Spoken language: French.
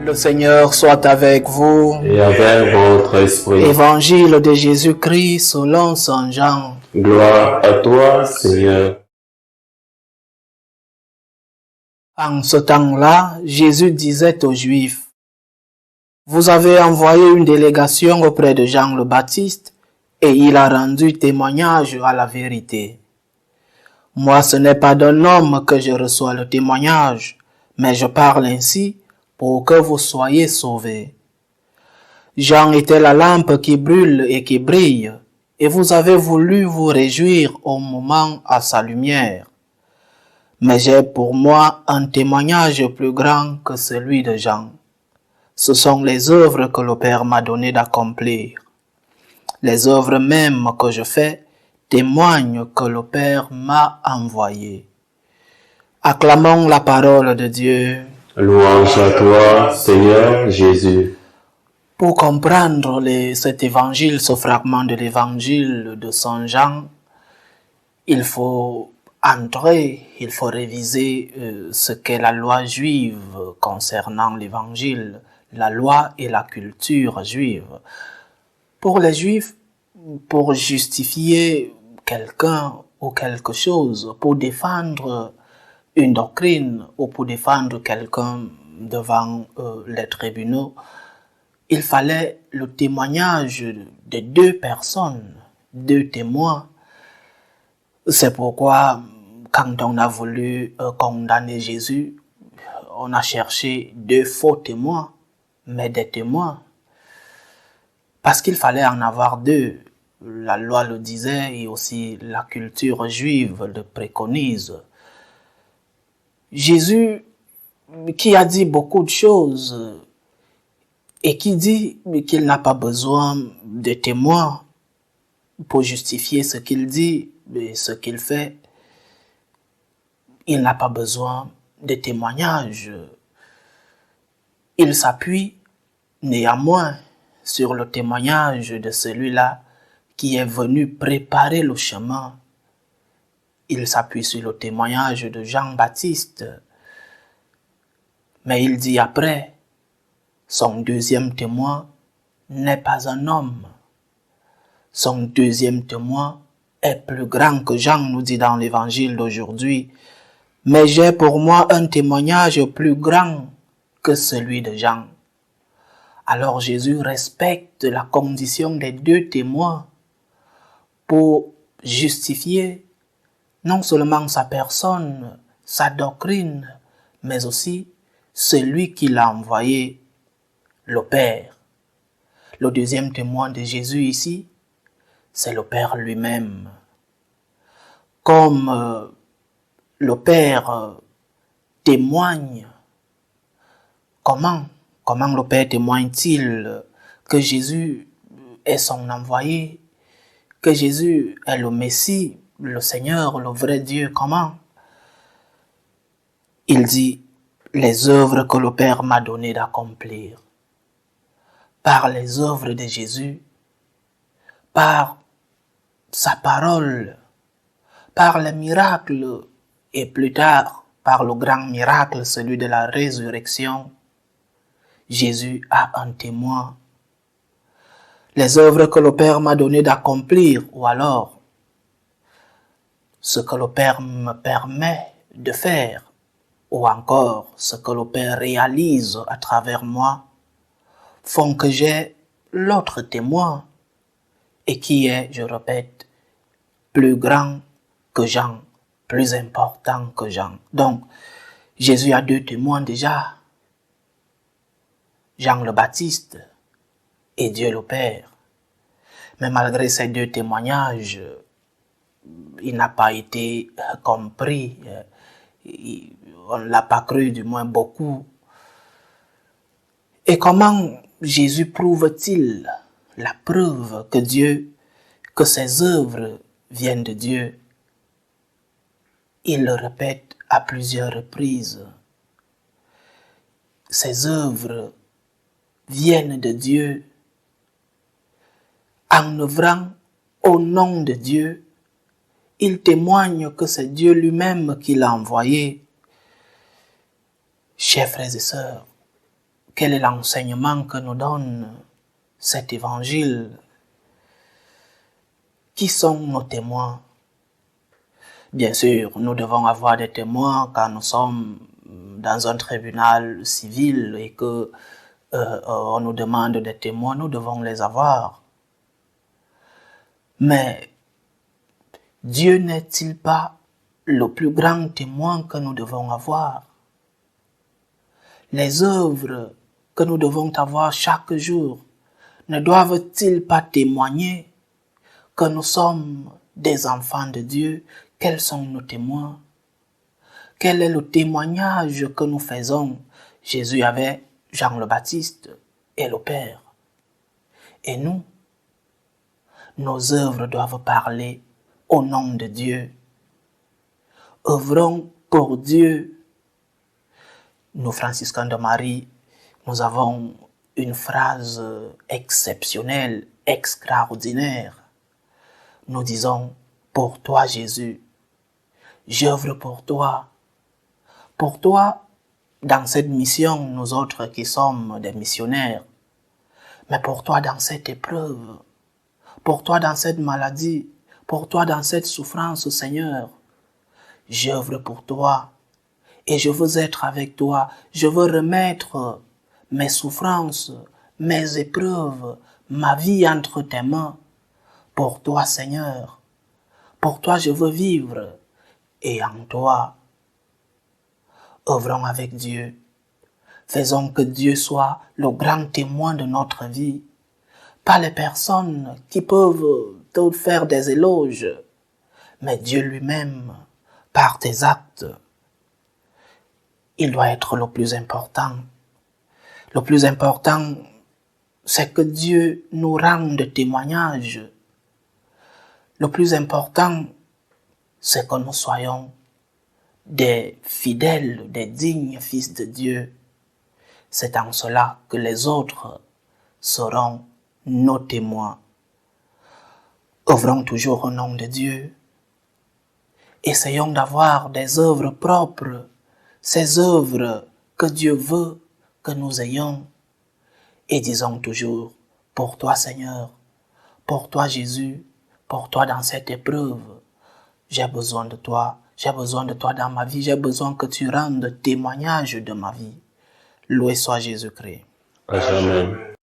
Le Seigneur soit avec vous. Et avec votre esprit. Évangile de Jésus-Christ selon Saint Jean. Gloire à toi, Seigneur. En ce temps-là, Jésus disait aux Juifs, « Vous avez envoyé une délégation auprès de Jean le Baptiste, et il a rendu témoignage à la vérité. Moi, ce n'est pas d'un homme que je reçois le témoignage, mais je parle ainsi pour que vous soyez sauvés. Jean était la lampe qui brûle et qui brille, et vous avez voulu vous réjouir au moment à sa lumière. Mais j'ai pour moi un témoignage plus grand que celui de Jean. Ce sont les œuvres que le Père m'a donné d'accomplir. Les œuvres mêmes que je fais témoignent que le Père m'a envoyé. Acclamons la parole de Dieu. Louange à toi, Seigneur Jésus. Pour comprendre cet évangile, ce fragment de l'évangile de Saint Jean, il faut réviser ce qu'est la loi juive concernant l'évangile, la loi et la culture juive. Pour les Juifs, pour justifier quelqu'un ou quelque chose, pour défendre une doctrine ou pour défendre quelqu'un devant les tribunaux, il fallait le témoignage de deux personnes, deux témoins. C'est pourquoi, quand on a voulu condamner Jésus, on a cherché deux faux témoins, mais des témoins. Parce qu'il fallait en avoir deux. La loi le disait et aussi la culture juive le préconise. Jésus, qui a dit beaucoup de choses et qui dit qu'il n'a pas besoin de témoins pour justifier ce qu'il dit et ce qu'il fait, il n'a pas besoin de témoignages. Il s'appuie néanmoins sur le témoignage de celui-là qui est venu préparer le chemin. Il s'appuie sur le témoignage de Jean-Baptiste. Mais il dit après, son deuxième témoin n'est pas un homme. Son deuxième témoin est plus grand que Jean, nous dit dans l'évangile d'aujourd'hui. Mais j'ai pour moi un témoignage plus grand que celui de Jean. Alors Jésus respecte la condition des deux témoins pour justifier non seulement sa personne, sa doctrine, mais aussi celui qui l'a envoyé, le Père. Le deuxième témoin de Jésus ici, c'est le Père lui-même. Comme le Père témoigne, comment le Père témoigne-t-il que Jésus est son envoyé, que Jésus est le Messie, le Seigneur, le vrai Dieu? Comment? Il dit, les œuvres que le Père m'a donné d'accomplir. Par les œuvres de Jésus, par sa parole, par les miracles et plus tard par le grand miracle, celui de la résurrection, Jésus a un témoin. Les œuvres que le Père m'a donné d'accomplir, ou alors ce que le Père me permet de faire, ou encore ce que le Père réalise à travers moi, font que j'ai l'autre témoin, et qui est, je répète, plus grand que Jean, plus important que Jean. Donc, Jésus a deux témoins déjà, Jean le Baptiste et Dieu le Père. Mais malgré ces deux témoignages, il n'a pas été compris, on ne l'a pas cru, du moins beaucoup. Et comment Jésus prouve-t-il la preuve que ses œuvres viennent de Dieu? Il le répète à plusieurs reprises. Ses œuvres viennent de Dieu en œuvrant au nom de Dieu. Il témoigne que c'est Dieu lui-même qui l'a envoyé. Chers frères et sœurs, quel est l'enseignement que nous donne cet évangile? Qui sont nos témoins? Bien sûr, nous devons avoir des témoins quand nous sommes dans un tribunal civil et que on nous demande des témoins, nous devons les avoir. Mais Dieu n'est-il pas le plus grand témoin que nous devons avoir? Les œuvres que nous devons avoir chaque jour ne doivent-ils pas témoigner que nous sommes des enfants de Dieu? Quels sont nos témoins? Quel est le témoignage que nous faisons? Jésus avait Jean le Baptiste et le Père. Et nous, nos œuvres doivent parler au nom de Dieu. Œuvrons pour Dieu. Nous, franciscains de Marie, nous avons une phrase exceptionnelle, extraordinaire. Nous disons, pour toi Jésus, j'œuvre pour toi. Pour toi, dans cette mission, nous autres qui sommes des missionnaires, mais pour toi dans cette épreuve, pour toi dans cette maladie, pour toi dans cette souffrance, Seigneur, j'œuvre pour toi et je veux être avec toi. Je veux remettre mes souffrances, mes épreuves, ma vie entre tes mains. Pour toi, Seigneur, pour toi je veux vivre et en toi. Œuvrons avec Dieu. Faisons que Dieu soit le grand témoin de notre vie. Pas les personnes qui peuvent te faire des éloges, mais Dieu lui-même, par tes actes. Il doit être le plus important. Le plus important, c'est que Dieu nous rende témoignage. Le plus important, c'est que nous soyons des fidèles, des dignes fils de Dieu. C'est en cela que les autres seront nos témoins. Œuvrons toujours au nom de Dieu. Essayons d'avoir des œuvres propres, ces œuvres que Dieu veut que nous ayons. Et disons toujours, pour toi Seigneur, pour toi Jésus, pour toi dans cette épreuve, j'ai besoin de toi dans ma vie, j'ai besoin que tu rendes témoignage de ma vie. Loué soit Jésus-Christ. À jamais.